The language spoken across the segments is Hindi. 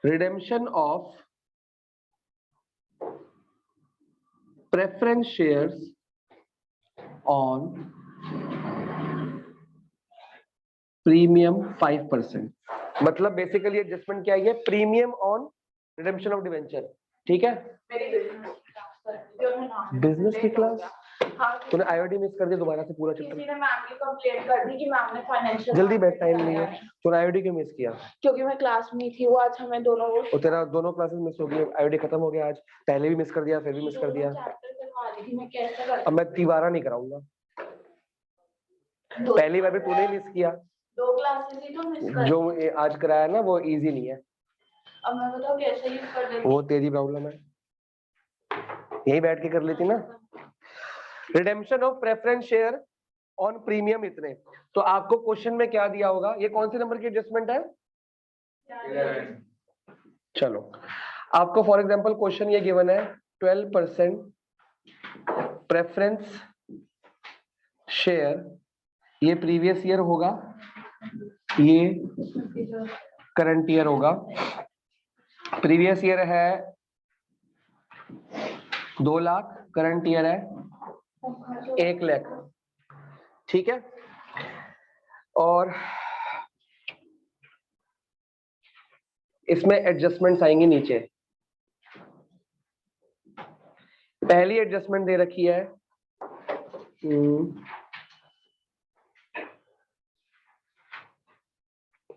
Redemption of preference shares on premium 5%। मतलब बेसिकली एडजस्टमेंट क्या है? Premium on redemption of debenture. ठीक है, बिजनेस की क्लास तूने आईओडी मिस कर दिया दोबारा से पूरा चैप्टर। किसी ने मैम की कंप्लेंट कर दी कि मैम ने फाइनेंशियल जल्दी बैठ टाइम नहीं है। तूने आईओडी क्यों मिस किया? क्योंकि मैं क्लास में थी, वो आज हमें दोनों और तेरा दोनों क्लासेस मिस हो गई, आईओडी खत्म हो गया आज, पहले भी मिस कर दिया फिर भी मिस कर दिया। अब मैं तिबारा नहीं कराऊंगा, पहली बार भी तूने मिस किया। 2 क्लासेस ही तो मिस कर जो आज कराया ना वो इजी नहीं है। अब मैं बताऊं कैसे यूज कर देती? वो तेरी प्रॉब्लम है, यही बैठ के कर लेती ना। Redemption of preference share on premium इतने। तो आपको क्वेश्चन में क्या दिया होगा? ये कौन से नंबर की एडजस्टमेंट है? 11। चलो आपको फॉर एग्जांपल क्वेश्चन ये गिवन है 12% प्रेफरेंस शेयर, ये प्रीवियस ईयर होगा, ये करंट ईयर होगा। प्रीवियस ईयर है 2 लाख, करंट ईयर है 1 लाख। ठीक है, और इसमें एडजस्टमेंट्स आएंगी नीचे। पहली एडजस्टमेंट दे रखी है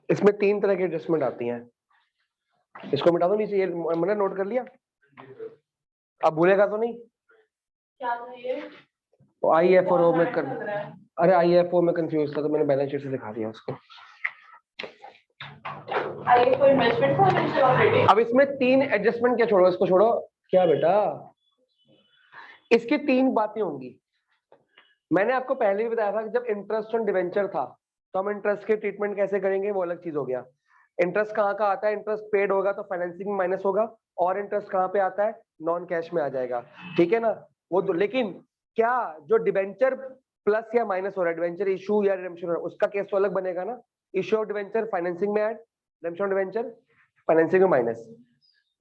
इसमें 3 तरह की एडजस्टमेंट आती हैं। इसको मिटा दो नीचे, ये मैंने नोट कर लिया, अब भूलेगा तो नहीं? क्या था ये? IFO में कर, अरे IFO में कंफ्यूज था तो मैंने बैलेंस शीट से दिखा दिया उसको। IFO investment financial operating. अब इसमें 3 एडजस्टमेंट, क्या छोड़ो इसको, छोड़ो क्या बेटा, इसकी 3 बातें होंगी। मैंने आपको पहले भी बताया था कि जब इंटरेस्ट ऑन डिवेंचर था तो हम इंटरेस्ट के ट्रीटमेंट कैसे करेंगे, वो अलग चीज हो गया। इंटरेस्ट कहाँ का आता है? इंटरेस्ट पेड होगा तो फाइनेंसिंग में माइनस होगा, और इंटरेस्ट कहाँ पे आता है? नॉन कैश में आ जाएगा। ठीक है ना, वो तो, लेकिन क्या जो डिवेंचर प्लस या माइनस हो रहा है, डिवेंचर इशू या रिडेम्पशन, उसका केस तो अलग बनेगा ना। इशू ऑफ डिवेंचर फाइनेंसिंग में add, redemption of debenture financing में माइनस।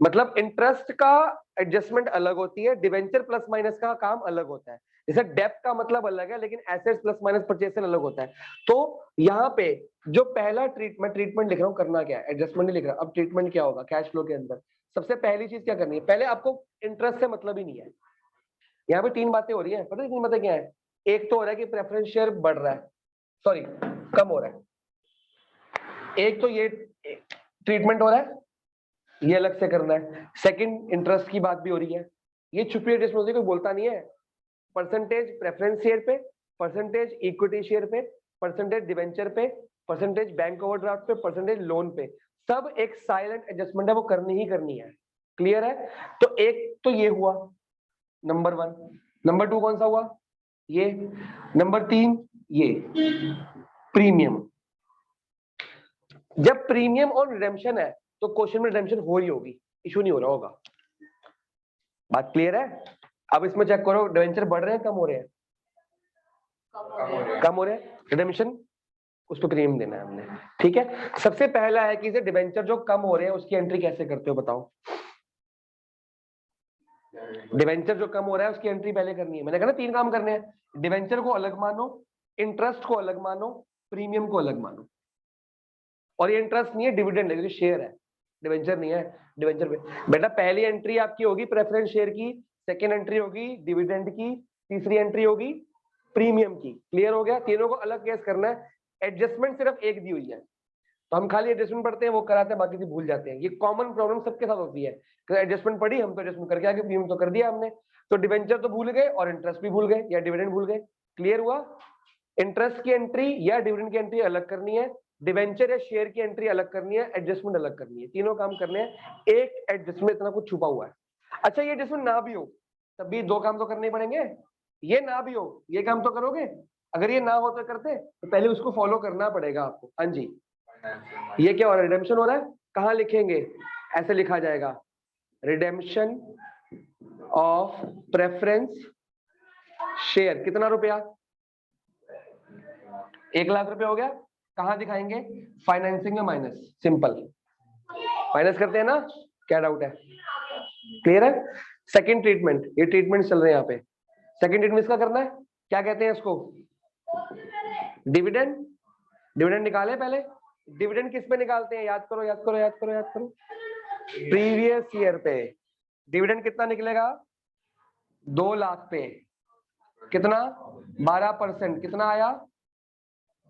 मतलब इंटरेस्ट का एडजस्टमेंट अलग होती है, डिवेंचर प्लस माइनस का काम अलग होता है। जैसे डेप्ट का मतलब अलग है, लेकिन एसेट्स प्लस माइनस परचेज से अलग होता है। तो यहाँ पे जो पहला ट्रीटमेंट लिख रहा हूँ, करना क्या है, एडजस्टमेंट नहीं लिख रहा। अब ट्रीटमेंट क्या होगा कैश फ्लो के अंदर? सबसे पहली चीज क्या करनी है, पहले आपको इंटरेस्ट से मतलब ही नहीं है। यहाँ पे 3 बातें हो रही है, पता है 3 बातें क्या है? एक तो हो रहा है कि प्रेफरेंस शेयर बढ़ रहा है, सॉरी कम हो रहा है, एक तो ये ट्रीटमेंट हो रहा है, ये अलग से करना है। सेकंड, इंटरेस्ट की बात भी हो रही है, ये छुपी एडजस्टमेंट होती है, कोई बोलता नहीं है। परसेंटेज प्रेफरेंस शेयर पे, परसेंटेज इक्विटी शेयर पे, परसेंटेज डिवेंचर पे, परसेंटेज बैंक ओवरड्राफ्ट पे, परसेंटेज लोन पे, सब एक साइलेंट एडजस्टमेंट है, वो करनी ही करनी है। क्लियर है? तो एक तो ये हुआ नंबर 1। नंबर 2 कौन सा हुआ? ये। नंबर 3 ये प्रीमियम। जब प्रीमियम और रिडेम्पशन है तो क्वेश्चन में रिडेम्पशन हो ही होगी, इशू नहीं हो रहा होगा। बात क्लियर है? अब इसमें चेक करो, डिवेंचर बढ़ रहे हैं कम हो रहे हैं? कम हो रहे हैं। रिडेम्पशन उस पर प्रीमियम देना है हमने। ठीक है, सबसे पहला है कि डिवेंचर जो कम हो रहे हैं उसकी एंट्री कैसे करते हो बताओ? डिवेंचर जो कम हो रहा है उसकी एंट्री पहले करनी है। मैंने कहा ना 3 काम करने हैं, डिवेंचर को अलग मानो, इंटरेस्ट को अलग मानो, प्रीमियम को अलग मानो। और ये इंटरेस्ट नहीं है, डिविडेंड है, शेयर है, डिवेंचर नहीं है। डिवेंचर पे बेटा पहली एंट्री आपकी होगी प्रेफरेंस शेयर की, सेकेंड एंट्री होगी डिविडेंड की, तीसरी एंट्री होगी प्रीमियम की। क्लियर हो गया? तीनों को अलग केस करना है। एडजस्टमेंट सिर्फ एक दी हुई है, तो हम खाली एडजस्टमेंट पढ़ते हैं, वो कराते हैं, बाकी से भूल जाते हैं। ये कॉमन प्रॉब्लम सबके साथ होती है, एडजस्टमेंट पढ़ी हम तो एडजस्टमेंट करके आगे, प्रीमियम तो कर दिया हमने, तो डिवेंचर तो भूल गए और इंटरेस्ट भी भूल गए या डिविडेंड भूल गए। क्लियर हुआ? इंटरेस्ट की एंट्री या डिविडेंड की एंट्री अलग करनी है, डिवेंचर या शेयर की एंट्री अलग करनी है, एडजस्टमेंट अलग करनी है। तीनों काम करने हैं, एक एडजस्टमेंट इतना कुछ छुपा हुआ है। अच्छा ये एडजस्टमेंट ना भी हो तब भी 2 काम तो करने ही पड़ेंगे। ये ना भी हो ये काम तो करोगे, अगर ये ना हो तो करते तो पहले उसको फॉलो करना पड़ेगा आपको। हाँ जी, ये क्या हो रहा है? रिडेम्पशन हो रहा है। कहाँ लिखेंगे? ऐसे लिखा जाएगा, रिडेम्पशन ऑफ प्रेफरेंस शेयर। कितना रुपया? 1 लाख रुपया हो गया। कहाँ दिखाएंगे? फाइनेंसिंग में माइनस, सिंपल। माइनस करते हैं ना, क्या डाउट है? क्लियर है? सेकंड ट्रीटमेंट, ये ट्रीटमेंट चल रहे हैं यहाँ पे। सेकंड ट्रीटमेंट इसका करना है, क्या कहते हैं इसको? डिविडेंड। डिविडेंड निकाले पहले। डिविडेंड किस पे निकालते हैं? याद करो याद करो याद करो याद करो, प्रीवियस ईयर पे। डिविडेंड कितना निकलेगा? 2 लाख पे कितना? 12%। कितना आया?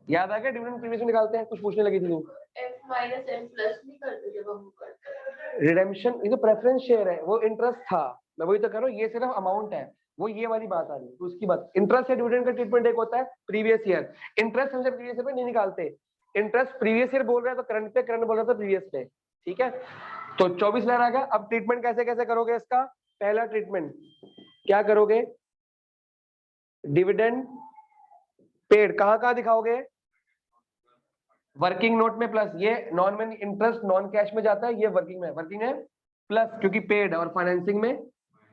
याद आ गया? डिविडेंड प्रीवियस में निकालते हैं। कुछ पूछने लगी थी तू? F minus M plus नहीं करते जब हम वो करते हैं। रिडेम्पशन, ये तो प्रेफरेंस शेयर है, वो इंटरेस्ट था। मैं वही तो कह रहा हूँ, ये सिर्फ अमाउंट है, वो ये वाली बात आ रही है। तो उसकी बात, इंटरेस्ट या डिविडेंड का ट्रीटमेंट एक होता है प्रीवियस ईयर। इंटरेस्ट हमसे प्रीवियस ईयर पे नहीं निकालते। इंटरेस्ट प्रीवियस ईयर बोल रहा है तो करंट पे, करंट बोल रहा है तो प्रीवियस पे। ठीक है, तो 24 लाख आ गया। अब ट्रीटमेंट कैसे कैसे करोगे इसका? पहला ट्रीटमेंट क्या करोगे? डिविडेंड पेड कहां कहां दिखाओगे? वर्किंग नोट में प्लस, ये नॉन में इंटरेस्ट नॉन कैश में जाता है, ये वर्किंग में, वर्किंग है प्लस क्योंकि पेड, और फाइनेंसिंग में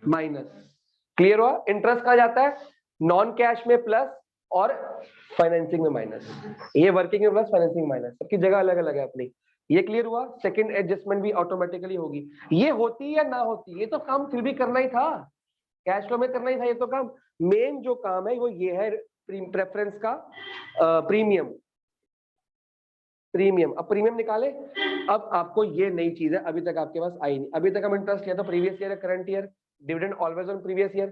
माइनस। क्लियर हुआ? इंटरेस्ट कहां जाता है? नॉन कैश में प्लस और फाइनेंसिंग में माइनस। ये वर्किंग में प्लस, फाइनेंसिंग माइनस, सबकी जगह अलग अलग है अपनी। ये क्लियर हुआ? सेकंड एडजस्टमेंट भी ऑटोमेटिकली होगी। ये होती या ना होती, ये तो काम फिर भी करना ही था, कैश फ्लो में करना ही था ये तो काम। मेन जो काम है वो ये है प्रेफरेंस का प्रीमियम। प्रीमियम, अब प्रीमियम निकाले। अब आपको ये नई चीज है, अभी तक आपके पास आई नहीं। अभी तक हम इंटरेस्ट लिया तो प्रीवियस ईयर या current year, dividend always on previous year.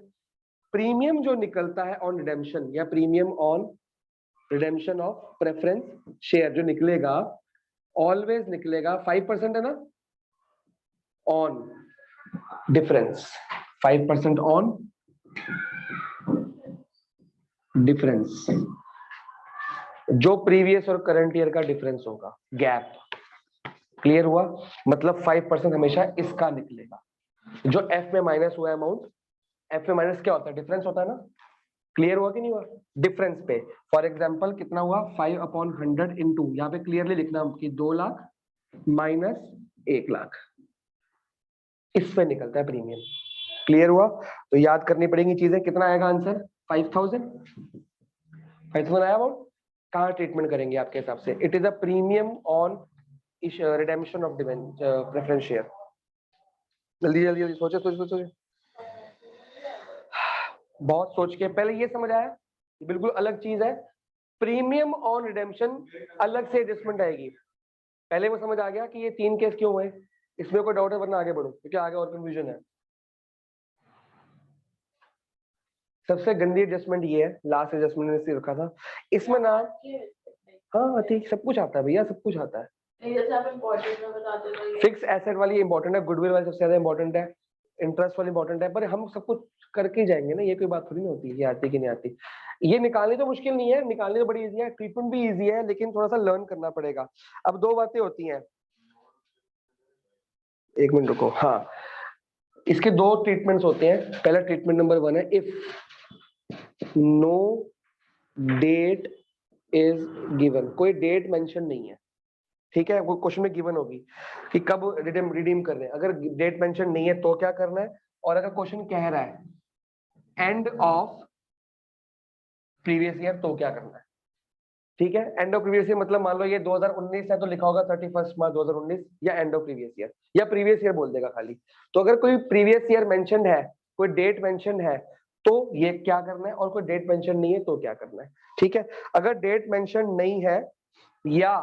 Premium जो निकलता है ऑन रिडेम्पशन या premium on redemption of preference share, जो निकलेगा ऑलवेज निकलेगा 5% है ना, ऑन डिफरेंस। 5% ऑन डिफरेंस, जो प्रीवियस और करंट ईयर का डिफरेंस होगा, गैप। क्लियर हुआ? मतलब 5% हमेशा इसका निकलेगा। जो एफ में माइनस हुआ अमाउंट, एफ में माइनस क्या होता है? डिफरेंस होता है ना। क्लियर हुआ कि नहीं हुआ? डिफरेंस पे फॉर एग्जांपल कितना हुआ? 5/100 इंटू, यहाँ पे क्लियरली लिखना कि 2 लाख माइनस 1 लाख, इस पे निकलता है प्रीमियम। क्लियर हुआ? तो याद करनी पड़ेंगी चीजें। कितना आएगा आंसर? 5000। 5000 आया अमाउंट। कहाँ ट्रीटमेंट करेंगे आपके हिसाब से? It is a premium on redemption of preference share. जल्दी जल्दी जल्दी सोचो सोचो सोचो। बहुत सोच के, पहले ये समझ आया बिल्कुल अलग चीज है। प्रीमियम ऑन रिडेम्पशन अलग से एडजस्टमेंट आएगी। पहले वो समझ आ गया कि ये 3 केस क्यों हुए, इसमें कोई डाउट है? वरना आगे बढ़ो क्योंकि आगे और कंफ्यूजन है। सबसे गंदी एडजस्टमेंट ये है, लास्ट एडजस्टमेंट ने रखा था इसमें ना। हाँ ठीक, सब कुछ आता है भैया, सब कुछ आता है। जैसे आप इम्पोर्टेंट में बताते हो, फिक्स एसेट वाली इंपॉर्टेंट है, गुडविल वाली सबसे ज्यादा इंपॉर्टेंट है, इंटरेस्ट वाली इंपॉर्टेंट है, पर हम सब कुछ करके ही जाएंगे ना, ये कोई बात थोड़ी ना होती है ये आती कि नहीं आती। ये निकालनी तो मुश्किल नहीं है, निकालनी तो बड़ी इजी है, ट्रीटमेंट भी इजी है, लेकिन थोड़ा सा लर्न करना पड़ेगा। अब 2 बातें होती हैं, 1 मिनट रुको। हाँ, इसके 2 ट्रीटमेंट्स होते हैं। पहला ट्रीटमेंट नंबर 1 है, if no date is given, कोई डेट मेंशन नहीं है, ठीक है, वो क्वेश्चन में गिवन होगी कि कब रिडीम कर रहे हैं। अगर डेट मेंशन नहीं है तो क्या करना है, और अगर क्वेश्चन कह रहा है एंड ऑफ प्रीवियस ईयर तो क्या करना है। ठीक है, एंड ऑफ प्रीवियस ईयर मतलब मान लो ये 2019 है तो लिखा होगा 31 मार्च 2019, या एंड ऑफ प्रीवियस ईयर, या प्रीवियस ईयर बोल देगा खाली। तो अगर कोई प्रीवियस ईयर मेंशन है, कोई डेट मेंशन है तो ये क्या करना है, और कोई डेट मेंशन नहीं है तो क्या करना है। ठीक है, अगर डेट मेंशन नहीं है या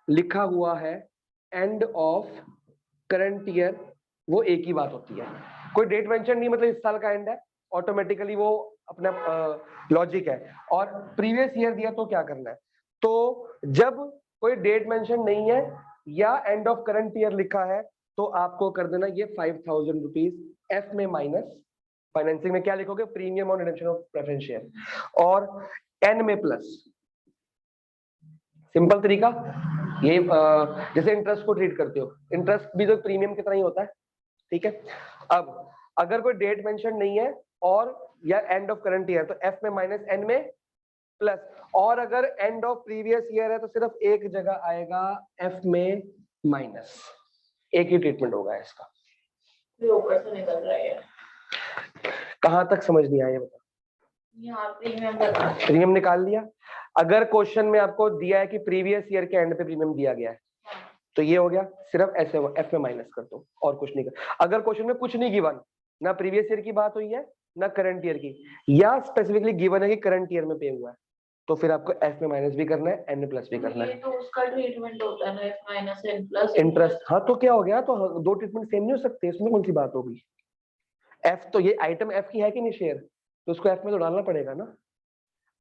लिखा हुआ है एंड ऑफ करंट ईयर, वो एक ही बात होती है। कोई डेट मेंशन नहीं मतलब इस साल का एंड है, ऑटोमेटिकली वो अपना लॉजिक है। और प्रीवियस ईयर दिया तो क्या करना है, तो जब कोई डेट मेंशन नहीं है या एंड ऑफ करंट ईयर लिखा है तो आपको कर देना ये 5000 रुपीज एफ में माइनस, फाइनेंसिंग में क्या लिखोगे? Premium on redemption of preference share, और एन में प्लस। सिंपल तरीका ये, जैसे इंटरेस्ट को ट्रीट करते हो, इंटरेस्ट भी तो प्रीमियम कितना ही होता है। ठीक है, अब अगर कोई डेट मेंशन नहीं है और या एंड ऑफ करंट ईयर तो एफ में माइनस, एन में प्लस, और अगर एंड ऑफ प्रीवियस ईयर है तो सिर्फ एक जगह आएगा एफ में माइनस। एक ही ट्रीटमेंट होगा इसका। ऊपर से निकल रहा है। कहां तक समझ नहीं आया बता? यहाँ प्रीमियम निकाल लिया। अगर क्वेश्चन में आपको दिया है कि प्रीवियस ईयर के एंड पे प्रीमियम दिया गया है, तो ये हो गया, सिर्फ ऐसे एफ में माइनस कर दो और कुछ नहीं कर। अगर क्वेश्चन में कुछ नहीं गिवन, ना प्रीवियस ईयर की बात हुई है ना करंट ईयर की, या स्पेसिफिकली गिवन है कि करंट ईयर में पे हुआ है, तो फिर आपको एफ में माइनस भी करना है, एन में प्लस भी करना ये है। तो उसका ट्रीटमेंट होता है ना, F minus N plus interest, हाँ तो क्या हो गया, तो दो ट्रीटमेंट सेम नहीं हो सकते, इसमें कौन सी बात होगी। एफ तो ये आइटम एफ की है कि नहीं शेयर, तो उसको एफ में तो डालना पड़ेगा ना।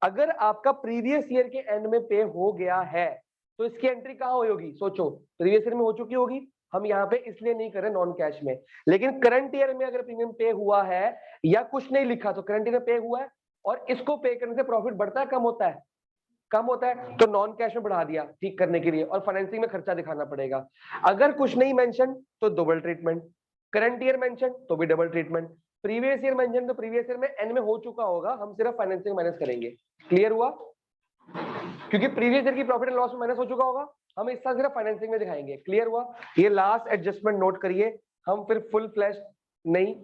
अगर आपका प्रीवियस ईयर के एंड में पे हो गया है तो इसकी एंट्री कहाँ होगी, सोचो, प्रीवियस ईयर में हो चुकी होगी, हम यहाँ पे इसलिए नहीं कर रहे नॉन कैश में। लेकिन करंट ईयर में अगर प्रीमियम पे हुआ है या कुछ नहीं लिखा तो करंट ईयर में पे हुआ है, और इसको पे करने से प्रॉफिट बढ़ता है कम होता है, कम होता है, तो नॉन कैश में बढ़ा दिया ठीक करने के लिए, और फाइनेंसिंग में खर्चा दिखाना पड़ेगा। अगर कुछ नहीं मेंशन तो double treatment, current year mention तो भी double treatment, previous year mention तो प्रीवियस ईयर में एन में हो चुका होगा, हम सिर्फ फाइनेंसिंग माइनस करेंगे। क्लियर हुआ, क्योंकि प्रीवियस ईयर की प्रॉफिट एंड लॉस में माइनस हो चुका होगा, हम इस साल सिर्फ फाइनेंसिंग में दिखाएंगे। क्लियर हुआ, ये लास्ट एडजस्टमेंट नोट करिए, हम फिर फुल फ्लैश नहीं,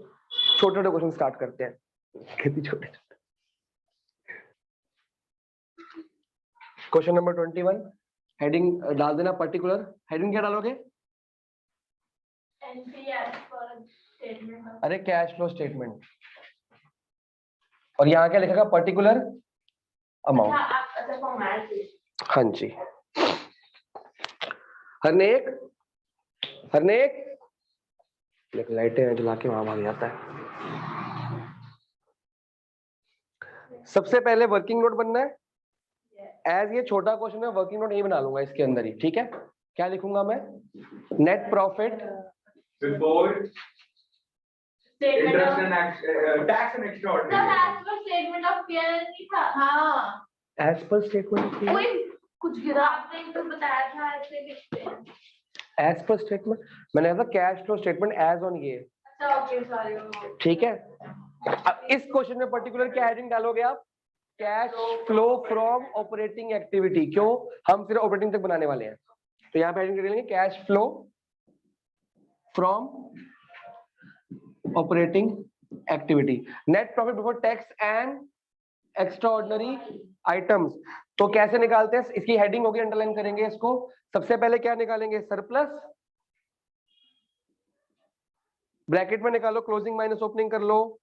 छोटे छोटे क्वेश्चन स्टार्ट करते हैं। कितनी छोटे छोटे। क्वेश्चन नंबर 21, हेडिंग डाल देना पर्टिकुलर, हेडिंग क्या डालोगे, अरे कैश फ्लो स्टेटमेंट, और यहाँ क्या लिखेगा, पर्टिकुलर अमाउंट। हाँ जी, हरनेक हरनेक लाइटें जला के वहां भाग जाता है। सबसे पहले वर्किंग नोट बनना है, एज ये छोटा क्वेश्चन है वर्किंग नोट नहीं बना लूंगा इसके अंदर ही, ठीक है। क्या लिखूंगा मैं, net profit before interest and tax and extraordinary, statement of PL नहीं था, हाँ एज पर स्टेटमेंट, कुछ गिरा आपने तो बताया था ऐसे लिखते हैं, एज पर स्टेटमेंट मैंने कहा cash flow statement as on ये, अच्छा ओके सॉरी, ठीक है। अब इस क्वेश्चन में पर्टिकुलर क्या हेडिंग डालोगे आप, cash flow from operating activity, क्यों, हम सिर्फ ऑपरेटिंग तक बनाने वाले हैं, तो यहाँ पे हेडिंग करेंगे cash flow from operating activity, net profit before tax and extra ordinary items. तो कैसे निकालते हैं, इसकी हेडिंग होगी, अंडरलाइन करेंगे इसको। सबसे पहले क्या निकालेंगे, सरप्लस, ब्रैकेट में निकालो, क्लोजिंग माइनस ओपनिंग कर लो,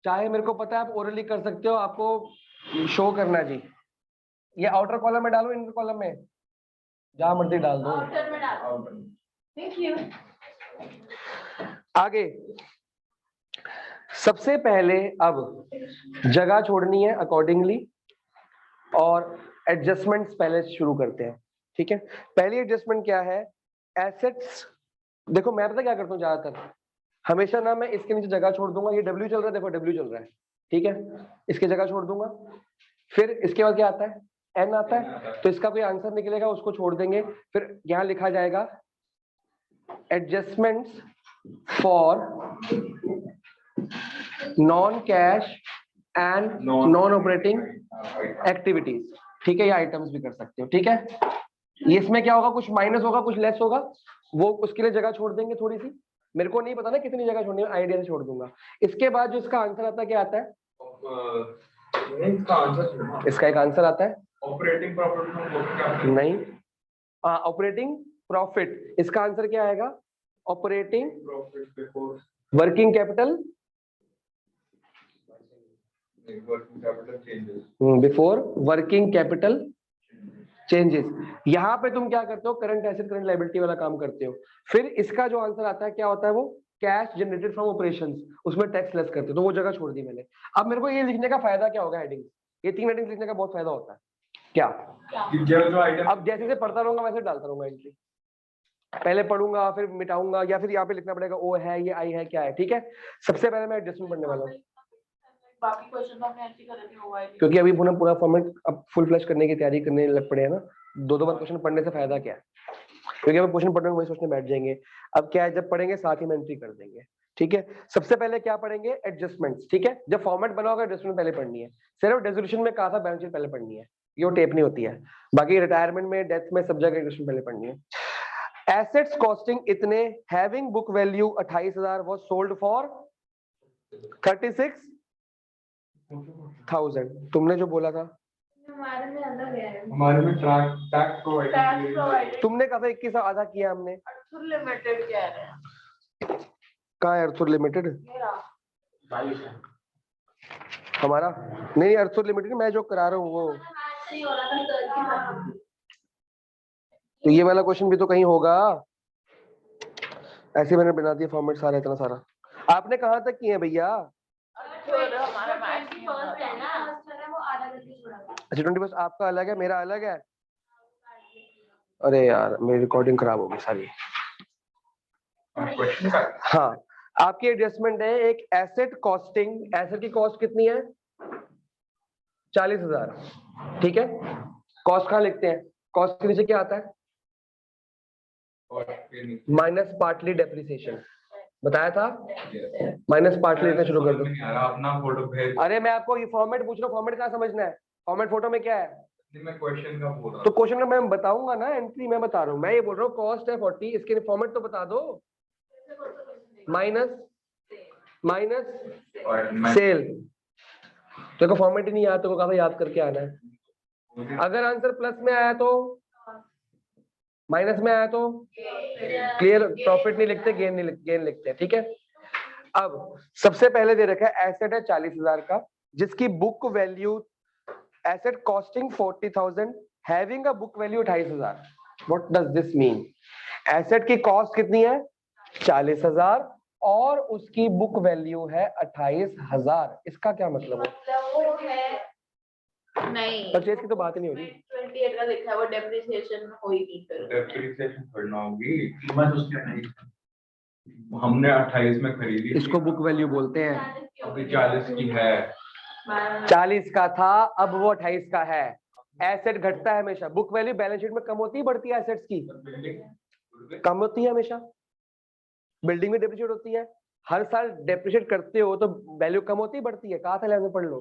चाहे मेरे को पता है आप ओरली कर सकते हो, आपको शो करना जी। ये आउटर कॉलम में डालो, इनर कॉलम में, जहां मर्जी डाल दो, आउटर में डालो, थैंक यू। आगे सबसे पहले अब जगह छोड़नी है अकॉर्डिंगली, और एडजस्टमेंट्स पहले शुरू करते हैं, ठीक है। पहली एडजस्टमेंट क्या है, एसेट्स। देखो मैं पता क्या करता हूँ ज्यादातर, हमेशा ना मैं इसके नीचे जगह छोड़ दूंगा, ये डब्ल्यू चल रहा है, देखो डब्ल्यू चल रहा है, ठीक है, इसकी जगह छोड़ दूंगा। फिर इसके बाद क्या आता है, एन आता है, तो इसका कोई आंसर निकलेगा उसको छोड़ देंगे। फिर यहाँ लिखा जाएगा adjustments for non cash and non operating activities, ठीक है, या आइटम्स भी कर सकते हो, ठीक है। ये इसमें क्या होगा, कुछ माइनस होगा कुछ लेस होगा, वो उसके लिए जगह छोड़ देंगे थोड़ी सी, मेरे को नहीं पता ना कितनी जगह छोड़नी है, आइडिया से छोड़ दूंगा। इसके बाद जो इसका आंसर आता है, क्या आता है, इसका एक आंसर आता है ऑपरेटिंग प्रॉफिट नहीं, ऑपरेटिंग प्रॉफिट, इसका आंसर क्या आएगा, operating profit before working capital changes, before working capital changes. यहाँ पे तुम क्या करते हो, करंट एसेट करंट लायबिलिटी वाला काम करते हो। फिर इसका जो आंसर आता है क्या होता है, वो कैश जनरेटेड फ्रॉम ऑपरेशंस, उसमें टैक्स लेस करते हो, तो वो जगह छोड़ दी मैंने। अब मेरे को ये लिखने का फायदा क्या होगा, हेडिंग, ये 3 हेडिंग लिखने का बहुत फायदा होता है, क्या, जो आइटम अब जैसे जैसे पढ़ता रहूंगा वैसे डालता रहूंगा एंट्री, पहले पढ़ूंगा फिर मिटाऊंगा, या फिर यहाँ पे लिखना पड़ेगा ओ है, ये आई है, क्या है, ठीक है। सबसे पहले मैं एडजस्टमेंट पढ़ने वाला हूँ, बाकी क्वेश्चन तो हमने ऐसे करे थे, हुआ है क्योंकि अभी पूरा फॉर्मेट अब फुल फ्लैश करने की तैयारी करने लग पड़े हैं ना, दो बार क्वेश्चन पढ़ने से फायदा क्या है, क्योंकि अब क्वेश्चन पढ़ने में वही सोचने बैठ जाएंगे। अब क्या है, जब पढ़ेंगे साथ ही में एंट्री कर देंगे, ठीक है। सबसे पहले क्या पढ़ेंगे, एडजस्टमेंट्स, ठीक है। जब फॉर्मेट बना होगा एडजस्टमेंट पहले पढ़नी है, सिर्फ रेजोल्यूशन में कहा था बैलेंस शीट पहले पढ़नी है, ये टेप नहीं होती है, बाकी रिटायरमेंट में डेथ में सब जगह एडजस्टमेंट पहले पढ़नी है। एसेट्स कॉस्टिंग इतने, having book value 28,000 was sold for 36,000, तुमने जो बोला था हमारे में अलग है। हमारे में टैक्स टैक्स प्रोवाइडेड प्रोवाइडेड तुमने कहा था 21 आधा किया हमने। अर्थुर लिमिटेड कह रहे हैं। कहाँ है अर्थुर लिमिटेड? मेरा 22 है। हमारा नहीं, अर्थुर लिमिटेड मैं जो करा रहा हूँ वो। सही हो रहा था सर की बात। तो ये वाला क्वेश्चन भी तो कहीं होगा। ऐसे मैंने बना दिया फॉर्मेट सारा, इतना सारा। आपने कहाँ तक किए हैं भैया? अर्थुर हमारा मैच नहीं होता है ना, वो आधा करके छोड़ा था। अच्छा 21 आपका अलग है, मेरा अलग है। अरे यार मेरी रिकॉर्डिंग खराब हो गई सारी। क्वेश्चन का हाँ, आपकी एडजस्टमेंट है एक एसेट कॉस्टिंग। एसेट की कॉस्ट कितनी है? 40,000। ठीक है, कॉस्ट कहाँ लिखते हैं? कॉस्ट के नीचे क्या आता है? Minus partly depreciation. बताया था, माइनस पार्टली लिखना शुरू कर दो। अपना फोटो भेज। अरे मैं आपको ये फॉर्मेट पूछ रहा हूँ, फॉर्मेट कहाँ समझना है? फॉर्मेट फोटो में क्या है? मैं क्वेश्चन का बोल रहा तो क्वेश्चन में मैं बताऊंगा ना, एंट्री मैं बता रहा हूँ। मैं ये बोल रहा हूँ कॉस्ट है 40, इसके फॉर्मेट तो बता दो। Minus minus cell. तो फॉर्मेट ही नहीं याद, तो कहा याद करके आना है। अगर आंसर प्लस में आया तो, माइनस में आया तो क्लियर, प्रॉफिट नहीं लिखते, गेन लिखते हैं। ठीक है, अब सबसे पहले दे रखा है एसेट है 40,000 का, जिसकी book value, asset costing 40,000, having a book value 28,000। What does this mean? Asset की कॉस्ट कितनी है? 40,000 और उसकी बुक वैल्यू है 28,000। इसका क्या मतलब है? नहीं, परचेज की तो बात ही नहीं हो रही। 28 का लिखा है, वो डेप्रिसिएशन होगी फिर। डेप्रिसिएशन करना होगी, कीमत उसकी 28 हमने 28 में खरीदी। इसको बुक वैल्यू बोलते हैं। अभी 40 की है। 40 का था, अब वो 28 का है। एसेट घटता है हमेशा, बुक वैल्यू बैलेंस शीट में कम होती है बढ़ती है? एसेट्स की कम होती है हमेशा। बिल्डिंग में डेप्रिशिएट होती है, हर साल डेप्रिशिएट करते हो तो वैल्यू कम होती है बढ़ती है? कहा था लेवल में पढ़ लो,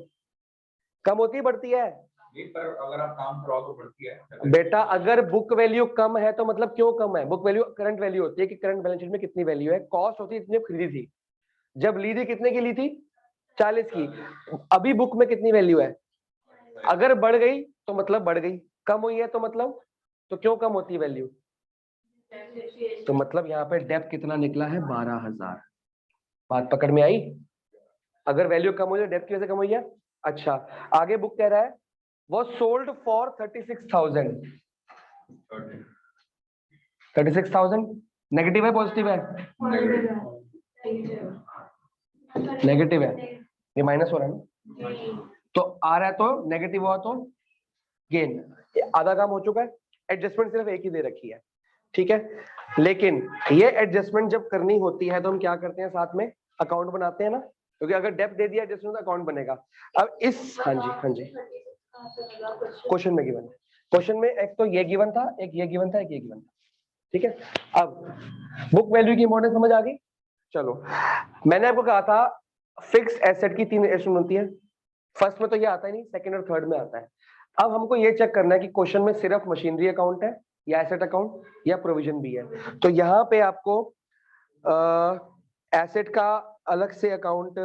कम होती है बढ़ती है? पर अगर आप काम कराओ तो बढ़ती है बेटा। अगर बुक वैल्यू कम है तो मतलब क्यों कम है? बुक वैल्यू करंट वैल्यू होती है कि करंट बैलेंस शीट में कितनी वैल्यू है। कॉस्ट होती है इतनी खरीदी थी, जब ली थी कितने की ली थी? 40 की। अभी बुक में कितनी वैल्यू है? अगर बढ़ गई तो मतलब बढ़ गई, कम हुई है तो मतलब, तो क्यों कम होती है वैल्यू? तो मतलब यहाँ पे डेप्थ कितना निकला है? 12,000। बात पकड़ में आई? अगर वैल्यू कम हुई तो डेप्थ की वजह से कम हुई है। अच्छा, आगे बुक कह रहा है वो सोल्ड फॉर 36,000। 36,000 नेगेटिव है पॉजिटिव है? नेगेटिव है, ये माइनस हो रहा है ना, तो आ रहा है तो नेगेटिव हुआ तो गेन। आधा काम हो चुका है, एडजस्टमेंट सिर्फ एक ही दे रखी है। ठीक है, लेकिन ये एडजस्टमेंट जब करनी होती है तो हम क्या करते हैं? साथ में अकाउंट बनाते हैं ना, क्योंकि अगर डेप्थ दे दिया एडजस्टमेंट तो अकाउंट बनेगा। अब इस, हाँ जी क्वेश्चन में गिवन, क्वेश्चन में एक तो ये गिवन था, एक ये गिवन था, एक ये गिवन था। ठीक है, अब बुक वैल्यू की इंपॉर्टेंस समझ आ गई। चलो, मैंने आपको कहा था फिक्स एसेट की 3 एस्टिमेट होती है। फर्स्ट में तो ये आता ही नहीं, सेकंड और थर्ड में आता है। अब हमको ये चेक करना है कि क्वेश्चन में सिर्फ मशीनरी अकाउंट है या एसेट अकाउंट या प्रोविजन भी है। तो यहाँ पे आपको एसेट का अलग से अकाउंट,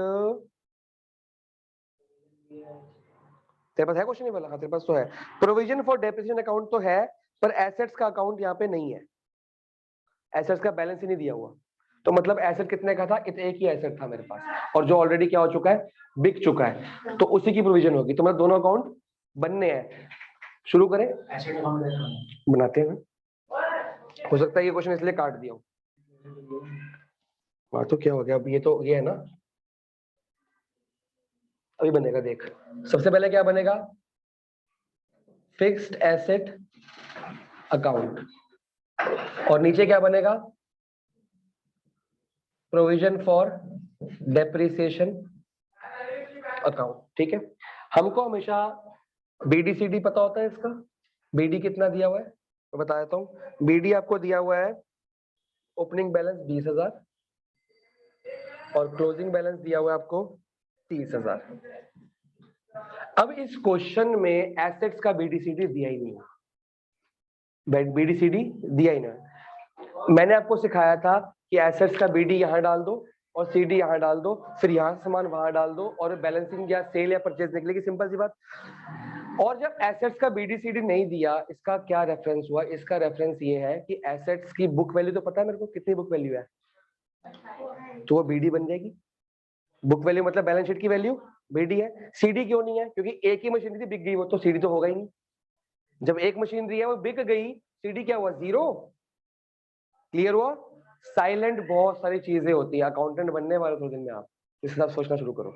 तेरे पास है क्वेश्चन? नहीं वाला? हाँ तेरे पास तो है। प्रोविजन फॉर डेप्रिसिएशन अकाउंट तो है, पर एसेट्स का अकाउंट यहाँ पे नहीं है। एसेट्स का बैलेंस ही नहीं दिया हुआ। तो मतलब एसेट कितने का था? एक ही एसेट था मेरे पास, और जो ऑलरेडी क्या हो चुका है? बिक चुका है, तो उसी की प्रोविजन होगी। तो मतलब दोनों अकाउंट बनने हैं। शुरू करें? एसेट अकाउंट बनाते हैं। हो सकता है ये क्वेश्चन इसलिए काट दिया हूँ। तो क्या हो गया? अब ये तो ये है ना, अभी बनेगा देख। सबसे पहले क्या बनेगा? फिक्स्ड एसेट अकाउंट, और नीचे क्या बनेगा? Provision for depreciation account. ठीक है, हमको हमेशा बीडीसीडी पता होता है इसका। बीडी कितना दिया हुआ है मैं बता देता हूँ। बीडी आपको दिया हुआ है ओपनिंग बैलेंस 20,000 और क्लोजिंग बैलेंस दिया हुआ है आपको 30,000। अब इस क्वेश्चन में एसेट्स का बीडीसीडी दिया ही नहीं है, बीडीसीडी दिया ही नहीं। मैंने आपको सिखाया था कि एसेट्स का बीडी यहां डाल दो और सीडी यहां डाल दो, फिर यहां सामान वहां डाल दो और बैलेंसिंग या सेल या परचेज निकलेगी। सिंपल सी बात। और जब एसेट्स का बीडीसीडी नहीं दिया, इसका क्या रेफरेंस हुआ? इसका रेफरेंस ये है कि एसेट्स की बुक वैल्यू तो पता है मेरे को कितनी बुक वैल्यू है, तो वो बीडी बन जाएगी। बुक वैल्यू मतलब बैलेंस शीट की वैल्यू, बीडी है। सीडी क्यों नहीं है? क्योंकि एक ही मशीनरी थी, बिक गई वो, तो सीडी तो होगा ही नहीं। जब एक मशीनरी है वो बिक गई, सीडी क्या हुआ? जीरो। क्लियर हुआ? साइलेंट बहुत सारी चीजें होती है। अकाउंटेंट बनने वाले 2 दिन में आप इस हिसाब से सोचना शुरू करो।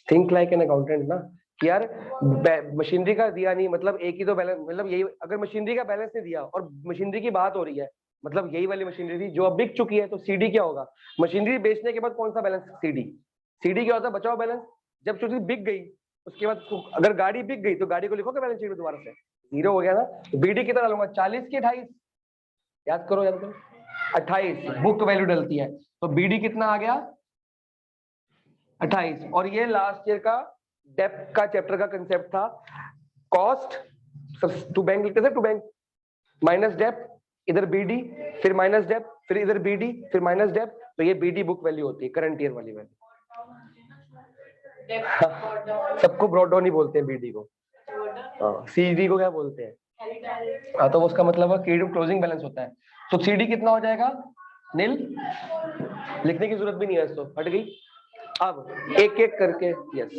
थिंक लाइक एन अकाउंटेंट ना, कि यार मशीनरी का दिया नहीं मतलब एक ही तो बैलेंस, मतलब यही, अगर मशीनरी का बैलेंस नहीं दिया और मशीनरी की बात हो रही है, मतलब यही वाली मशीनरी थी जो अब बिक चुकी है, तो सीडी क्या होगा? मशीनरी बेचने के बाद कौन सा बैलेंस? सीडी। सीडी क्या होता है? बचाओ बैलेंस। जब चीज बिक गई उसके बाद अगर गाड़ी बिक गई तो गाड़ी को लिखोगे बैलेंस शीट में दोबारा से, जीरो हो गया ना। तो बीडी कितना डालूंगा? 40 की 28, याद करो 28 बुक वैल्यू डलती है, तो बीडी कितना आ गया? 28। और ये लास्ट ईयर का डेप्थ का चैप्टर का कंसेप्ट था, कॉस्ट टू बैंक लिखते थे, टू बैंक माइनस डेप्थ, इधर बीडी, फिर माइनस डेप्थ, फिर इधर बीडी, फिर माइनस डेप्थ, तो ये बीडी बुक वैल्यू होती है, करंट ईयर वाली वैल्यू। सबको ब्रॉड डाउन ही बोलते हैं बीडी को, सीडी को क्या बोलते हैं? हाँ, तो उसका मतलब है क्लोजिंग बैलेंस होता है। तो सीडी कितना हो जाएगा? नील। लिखने की जरूरत भी नहीं है, इसको हट गई। अब एक एक करके यस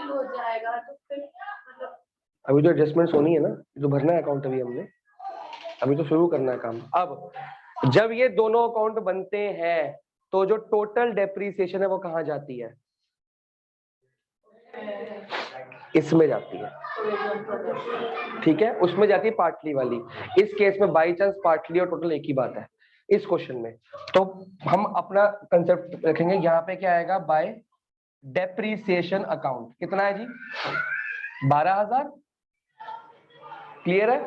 हो जाएगा तो फिर मतलब अभी तो एडजस्टमेंट होनी है ना, जो भरना है अकाउंट अभी हमने, अभी तो शुरू करना है काम। अब जब ये दोनों अकाउंट बनते हैं तो जो टोटल डेप्रीसिएशन है वो कहाँ जाती है? इसमें जाती है, ठीक है, उसमें जाती है पार्टली वाली। इस केस में बाई चांस पार्टली और टोटल एक ही बात है इस क्वेश्चन में। तो हम अपना कंसेप्ट रखेंगे, यहाँ पे क्या आएगा? By depreciation account. कितना है जी? 12,000। क्लियर है?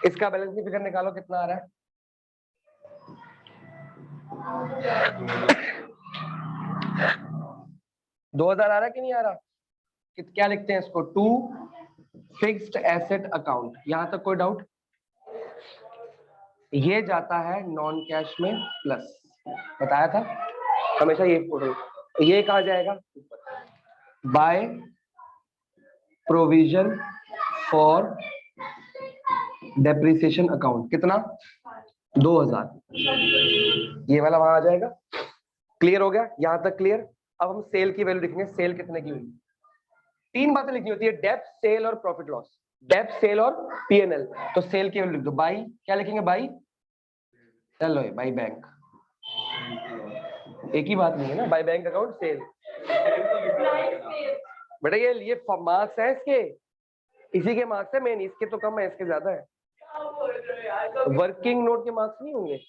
इसका बैलेंस की फिगर निकालो, कितना आ रहा है? 2,000 आ रहा है कि नहीं आ रहा? क्या लिखते हैं इसको? To fixed asset account. यहां तक कोई डाउट? ये जाता है नॉन कैश में प्लस, बताया था हमेशा ये फोटो। ये कहा जाएगा? By provision for depreciation account. कितना? 2,000। ये वाला वहां आ जाएगा। क्लियर हो गया यहां तक? क्लियर। अब हम सेल की वैल्यू लिखेंगे। सेल कितने की हुई? 3 बातें लिखनी होती है, डेप्थ, सेल और प्रॉफिट लॉस। डेप्थ, सेल और पीएनएल। तो सेल की वैल्यू लिख दो। बाई क्या लिखेंगे? बाई, चलो बाई बैंक, एक ही बात नहीं है ना, बाई बैंक अकाउंट सेल। बेटा ये मार्क्स है इसके, इसी के मार्क्स है मेन, इसके तो कम है, इसके ज्यादा है। वर्किंग नोट के मार्क्स नहीं होंगे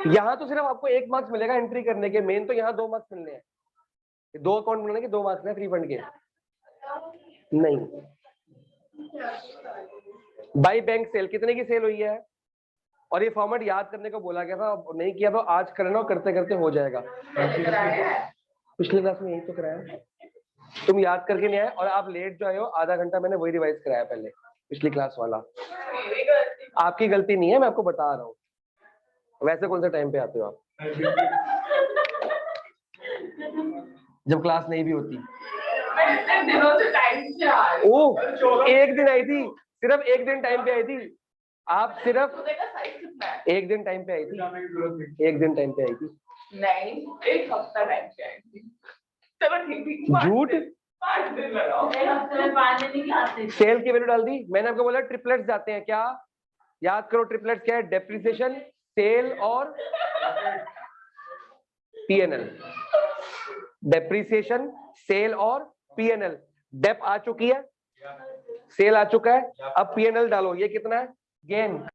यहाँ, तो सिर्फ आपको 1 मार्क्स मिलेगा एंट्री करने के, मेन तो यहाँ 2 मार्क्स मिलने हैं। 2 अकाउंट बनाने के 2 मार्क्स है फ्री फंड के, नहीं। बाई बैंक सेल, कितने की सेल हुई है? और ये फॉर्मेट याद करने को बोला गया था, नहीं किया तो आज करना, करते करते हो जाएगा। पिछले क्लास में यही तो कराया, तुम याद करके नहीं आए और आप लेट जो आए हो, आधा घंटा मैंने वही रिवाइज कराया पहले, पिछली क्लास वाला। आपकी गलती नहीं है, मैं आपको बता रहा हूँ। वैसे कौन सा टाइम पे आते हो आप? जब क्लास नहीं भी होती। ओह, एक दिन आई थी, सिर्फ एक दिन टाइम पे आई थी। आप सिर्फ एक दिन टाइम पे आई थी, एक दिन टाइम पे आई थी। नहीं, 1 हफ्ता टाइम पे आई थी। चलो ठीक है, झूठ। 5 दिन लगाओ। 1 हफ्ते में 5 दिन नहीं आते। सेल की वैल्यू डाल दी मैंने, आपको बोला ट्रिपलेट्स जाते हैं। क्या याद करो? ट्रिपलेट्स क्या है? डेप्रिसिएशन, सेल और पीएनएल। डेप्रिसिएशन, सेल और पीएनएल। डेप आ चुकी है, सेल आ चुका है, अब पीएनएल डालो। ये कितना है? गेन।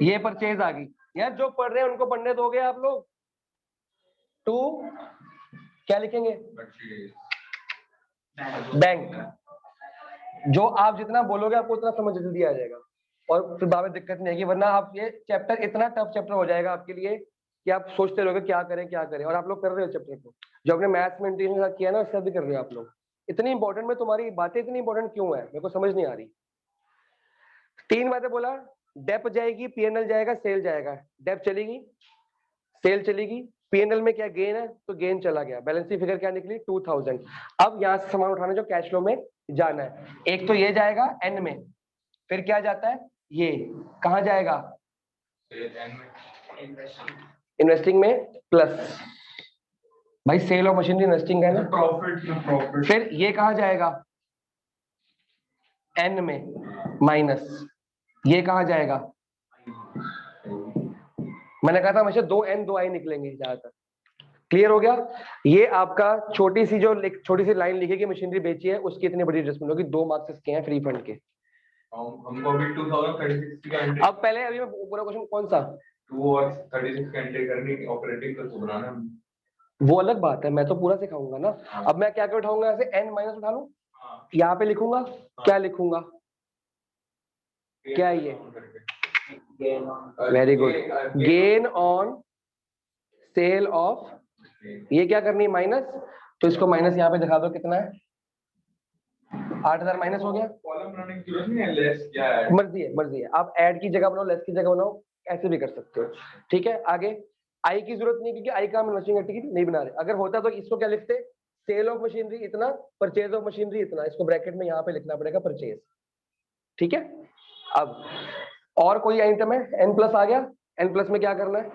ये परचेज आ गई यार, जो पढ़ रहे हैं उनको पढ़ने दोगे आप लोग? टू क्या लिखेंगे? बैंक। जो आप जितना बोलोगे आपको उतना समझ जल्दी आ जाएगा और फिर बाद में दिक्कत नहीं आएगी, वरना आप ये चैप्टर इतना टफ चैप्टर हो जाएगा आपके लिए कि आप सोचते रहोगे क्या करें, और आप लोग कर रहे हो चैप्टर को, जो आपने मैथ्स में इंटीग्रेशन के साथ किया ना उससे भी कर रहे हो आप लोग। इतनी इंपॉर्टेंट में तुम्हारी बातें इतनी इंपॉर्टेंट क्यों है मेरे को समझ नहीं आ रही। 3 बातें बोला, डेप जाएगी, पीएनएल जाएगा, सेल जाएगा। डेप चलेगी, सेल चलेगी, पीएनएल में क्या गेन है तो गेन चला गया, बैलेंस शीट फिगर क्या निकली 2000। अब यहां से सामान उठाना जो कैश फ्लो में जाना है, एक तो ये जाएगा एन में, फिर क्या जाता है ये कहां जाएगा इन्वेस्टिंग में प्लस, भाई सेल ऑफ मशीनरी इन्वेस्टिंग है ना, प्रॉफिट। फिर ये कहां जाएगा एन में माइनस, ये कहां जाएगा, मैंने कहा था हमेशा 2 एन 2 आई निकलेंगे ज्यादातर। क्लियर हो गया। ये आपका छोटी सी लाइन लिखेगी मशीनरी बेची है उसकी इतनी बड़ी एडजस्टमेंट होगी, 2 मार्क्स इसके हैं फ्री फंड के। हमको भी 2036 का एंट्री, अब पहले अभी मैं पूरा क्वेश्चन कौन सा 2 और 36 का एंट्री करनी, ऑपरेटिंग को बनाना है। वो अलग बात है, मैं तो पूरा सिखाऊंगा ना। अब मैं क्या क्या उठाऊंगा, ऐसे एन माइनस उठा लूं, यहाँ पे लिखूंगा, क्या लिखूंगा, क्या ये very good, gain on sale of, ये क्या करनी है माइनस, तो इसको माइनस यहाँ पे दिखा दो कितना है 8000 माइनस हो गया। कॉलम बनाने की जरूरत नहीं है, लेस क्या है, मर्जी है, आप ऐड की जगह बनाओ, लेस की जगह बनाओ, ऐसे भी कर सकते हो। ठीक है, आगे आई की जरूरत नहीं क्योंकि आई का हम इन्वेस्टिंग एक्टिविटी नहीं बना रहे, अगर होता तो इसको क्या लिखते, सेल ऑफ मशीनरी इतना, परचेज ऑफ मशीनरी इतना, इसको ब्रैकेट में यहाँ पे लिखना पड़ेगा परचेज। ठीक है, अब और कोई आइटम है, एन प्लस आ गया, एन प्लस में क्या करना है,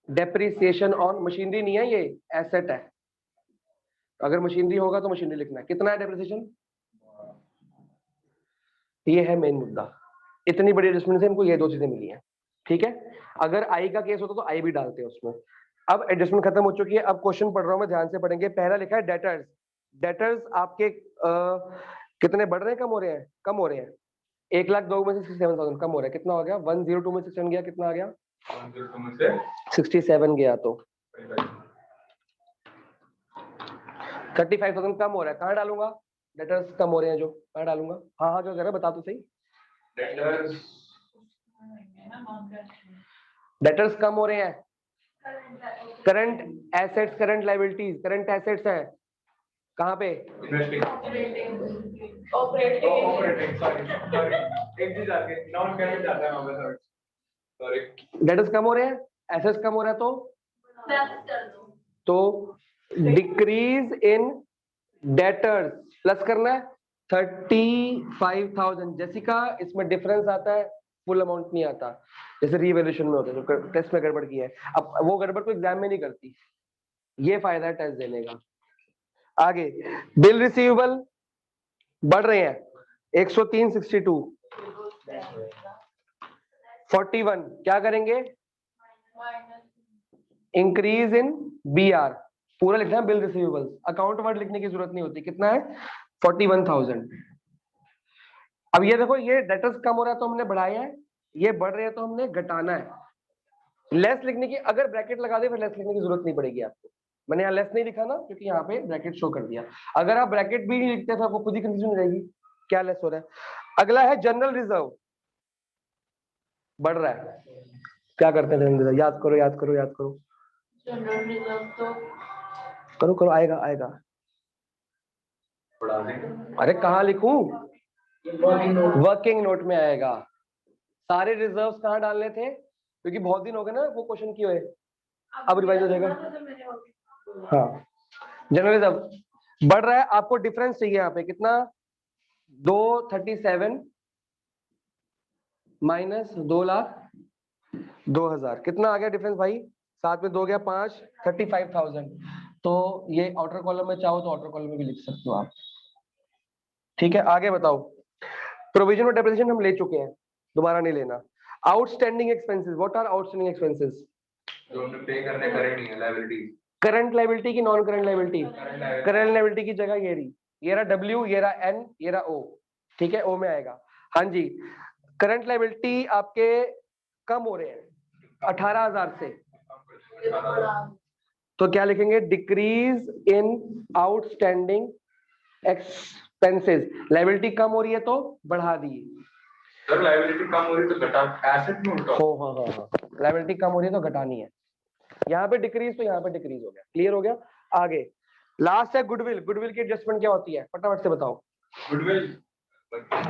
डेप्रिसिएशन ऑन मशीनरी नहीं है, ये एसेट है, अगर मशीनरी होगा तो मशीनरी लिखना है, कितना है डेप्रिसिएशन, ये है मेन मुद्दा, इतनी बड़ी एडजस्टमेंट से हमको ये 2 चीजें मिली हैं। ठीक है, अगर आई का केस होता तो आई भी डालते हैं उसमें। अब एडजस्टमेंट खत्म हो चुकी है, अब क्वेश्चन पढ़ रहा हूं मैं, ध्यान से पढ़ेंगे। पहला लिखा है डेटर्स, डेटर्स आपके कितने बढ़ रहे हैं कम हो रहे हैं, कम हो रहे हैं, 1,02,000 में से 67,000 कम हो रहा है, कितना हो गया 102 में 67 गया, कितना आ गया 102 में से 67 गया, तो 35,000 कम हो रहा है, कहाँ डालूंगा, डेटर्स कम हो रहे हैं जो, कहाँ डालूंगा, हाँ हाँ क्या कर रहा है बता तो सही, डेटर्स कम हो रहे हैं, current assets, current liabilities, current assets है कहाँ पे, इन्वेस्टिंग, ऑपरेटिंग, सॉरी एक चीज आगे नॉन करंट जाता है वहां पे, सॉरी डेटर्स कम हो रहे हैं, एसेट्स कम हो रहा है, तो डिक्रीज इन डेटर्स प्लस करना है 35,000। जेसिका इसमें डिफरेंस आता है, फुल अमाउंट नहीं आता, जैसे रीवैल्यूएशन में होता है, जो टेस्ट में गड़बड़ की है, अब वो गड़बड़ को एग्जाम में नहीं करती, ये फायदा है टेस्ट देने का। आगे बिल रिसीवेबल बढ़ रहे हैं, 103, 62, 41, क्या करेंगे, इंक्रीज इन BR, पूरा लिखना है बिल रिसीवेबल्स, अकाउंट वर्ड लिखने की जरूरत नहीं होती, कितना है 41,000। अब ये देखो, ये डेटर्स कम हो रहा है तो हमने बढ़ाया है, ये बढ़ रहे हैं तो हमने घटाना है, लेस लिखने की, अगर ब्रैकेट लगा दे फिर लेस लिखने की जरूरत नहीं पड़ेगी आपको, मैंने यहाँ लेस नहीं लिखा ना क्योंकि यहाँ पे ब्रैकेट शो कर दिया, अगर आप ब्रैकेट भी नहीं लिखते तो आपको खुद ही कंफ्यूजन हो जाएगी क्या लेस हो रहा है। अगला है जनरल रिजर्व, बढ़ रहा है, क्या करते हैं जनरल रिजर्व, याद करो याद करो याद करो, जनरल रिजर्व तो करो करो, आएगा आएगा, अरे कहाँ लिखूं, वर्किंग नोट में आएगा, सारे रिजर्व्स कहाँ डालने थे, क्योंकि बहुत दिन हो गए ना वो क्वेश्चन किए हुए, अब रिवाइज हो जाएगा। हाँ, जनरल रिजर्व बढ़ रहा है, आपको डिफरेंस चाहिए यहाँ पे कितना, 237 माइनस 2,02,000, कितना आ गया डिफरेंस भाई, 7 में 2 गया 5, 35,000, तो ये आउटर कॉलम में चाहो तो आउटर कॉलम में भी लिख सकते हो आप। ठीक है, आगे बताओ, प्रोविजन और डेप्रिसिएशन हम ले चुके हैं, दोबारा नहीं लेना। Outstanding expenses, what are outstanding expenses, जो हमने पे करने करंट नहीं है, लायबिलिटी, करंट लायबिलिटी की non current liability, current liability की जगह ये रही, ये रहा W, ये रहा N, ये रहा O, ठीक है, O में आएगा। हाँ जी, करंट लायबिलिटी आपके कम हो रहे हैं 18,000 से, तो क्या लिखेंगे, decrease in outstanding expenses, liability कम हो रही है तो बढ़ा दिए। सर लायबिलिटी कम हो रही है तो घटा, एसेट में उल्टा। हाँ, लायबिलिटी कम हो रही है तो घटानी है। यहाँ पे डिक्रीज तो यहाँ पे डिक्रीज हो गया। क्लियर हो गया। आगे लास्ट है गुडविल। गुडविल की एडजस्टमेंट क्या होती है, फटाफट से बताओ।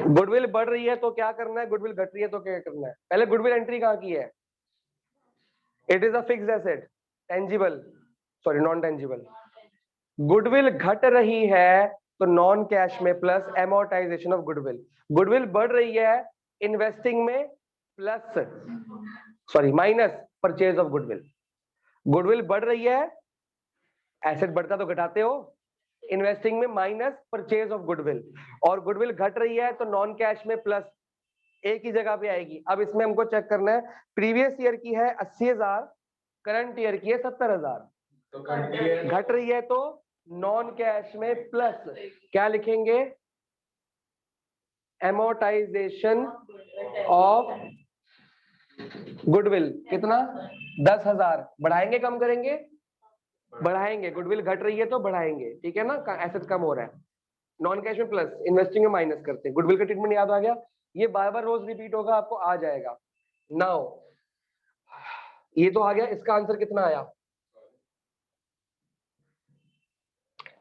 गुडविल बढ़ रही है तो क्या करना है, गुडविल घट रही है तो क्या करना है। पहले गुडविल एंट्री कहाँ की है, it is a fixed asset, tangible sorry non tangible. Goodwill घट रही है तो नॉन कैश में plus amortisation of goodwill. Goodwill बढ़ रही है इन्वेस्टिंग में plus sorry minus purchase of goodwill. Goodwill बढ़ रही है, एसेट बढ़ता तो घटाते हो, इन्वेस्टिंग में माइनस परचेज ऑफ गुडविल, और गुडविल घट रही है तो नॉन कैश में प्लस, एक ही जगह पे आएगी। अब इसमें हमको चेक करना है, प्रीवियस ईयर की है 80,000, करंट ईयर की है 70,000, तो घट रही है तो नॉन कैश में प्लस क्या लिखेंगे, एमोर्टाइजेशन ऑफ गुडविल। कितना, 10,000। बढ़ाएंगे कम करेंगे, बढ़ाएंगे। गुडविल घट रही है तो बढ़ाएंगे, ठीक है ना, एसेट कम हो रहा है, नॉन कैश में प्लस, इन्वेस्टिंग में माइनस करते हैं। गुडविल का ट्रीटमेंट याद आ गया, ये बार बार रोज रिपीट होगा, आपको आ जाएगा। नाउ ये तो आ गया, इसका आंसर कितना आया,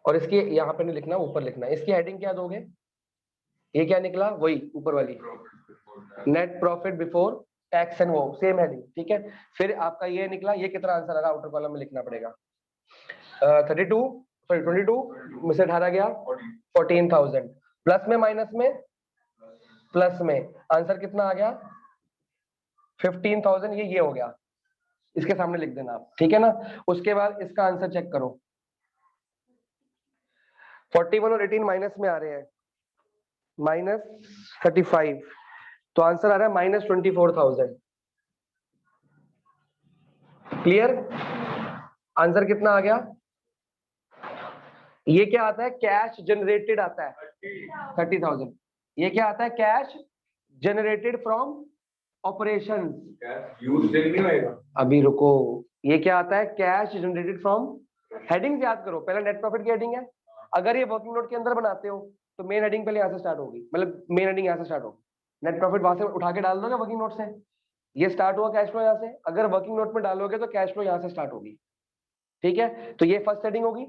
और इसकी यहाँ पे नहीं लिखना, ऊपर लिखना। इसकी हेडिंग क्या दोगे, ये क्या निकला, वही ऊपर वाली, net profit before tax and वो सेम हेडिंग, ठीक है। फिर आपका ये निकला, ये कितना आंसर आ रहा, आउटर कॉलम में लिखना पड़ेगा। 32 सॉरी 22 में से 18 गया 14,000, प्लस में माइनस में, प्लस में, आंसर कितना आ गया 15,000। ये हो गया, इसके सामने लिख देना आप, ठीक है ना। उसके बाद इसका आंसर चेक करो, 41 और 18 माइनस में आ रहे हैं, -35, तो आंसर आ रहा है -24,000। क्लियर, आंसर कितना आ गया, ये क्या आता है, कैश जनरेटेड आता है 30,000। ये क्या आता है, कैश जनरेटेड फ्रॉम ऑपरेशन। अभी रुको, ये क्या आता है, कैश जनरेटेड फ्रॉम, हेडिंग याद करो, पहले नेट प्रॉफिट की हेडिंग है। अगर ये वर्किंग नोट के अंदर बनाते हो तो मेन हेडिंग पहले यहाँ से स्टार्ट होगी, मतलब मेन हेडिंग यहाँ से स्टार्ट होगी, नेट प्रॉफिट वहां से उठा के डाल दोगे वर्किंग नोट से, ये स्टार्ट हुआ कैश फ्लो यहाँ से। अगर वर्किंग नोट में डालोगे तो कैश फ्लो यहाँ से स्टार्ट होगी, ठीक है। तो ये फर्स्ट हेडिंग होगी,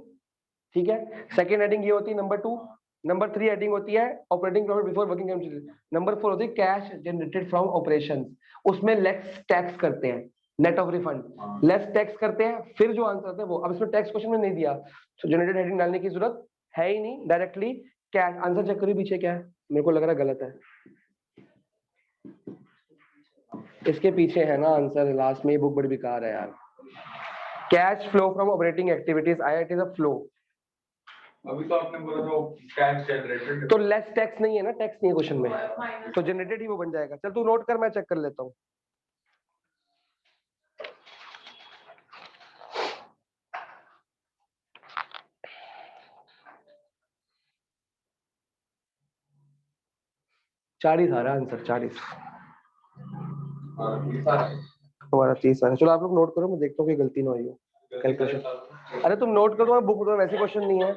ठीक है। सेकंड हेडिंग ये होती है नंबर 2। नंबर 3 हेडिंग होती है operating profit before working capital. Number 4 होती है कैश जनरेटेड फ्रॉम ऑपरेशंस, उसमें लेस टैक्स करते हैं, net of refund, less tax करते हैं। फिर जो आंसर आता है वो, अब इसमें टैक्स क्वेश्चन में नहीं दिया तो जनरेटेड हेडिंग डालने की जरूरत है ही नहीं, डायरेक्टली कैश। आंसर चेक करिए पीछे क्या है, मेरे को लग रहा है गलत है, इसके पीछे है ना आंसर लास्ट में। ये बुक बड़ी बेकार है यार, cash flow from operating activities आया, इट इज अ फ्लो। अभी तो आपने बोला था टैक्स जनरेटेड, तो लेस टैक्स नहीं है ना, टैक्स नहीं है क्वेश्चन में, तो जनरेटेड ही वो बन जाएगा। चल तू नोट कर, मैं चेक कर लेता हूँ। चालीस आ रहा है आंसर, 40 हमारा 30 आ रहा है। चलो आप लोग नोट करो, मैं देखता हूँ कोई गलती ना हुई हो कैलकुलेशन। अरे तुम नोट करो, बुक में वैसे क्वेश्चन नहीं है,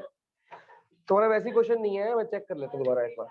तुम्हारा वैसे क्वेश्चन नहीं है, मैं चेक कर लेता हूँ दोबारा एक बार।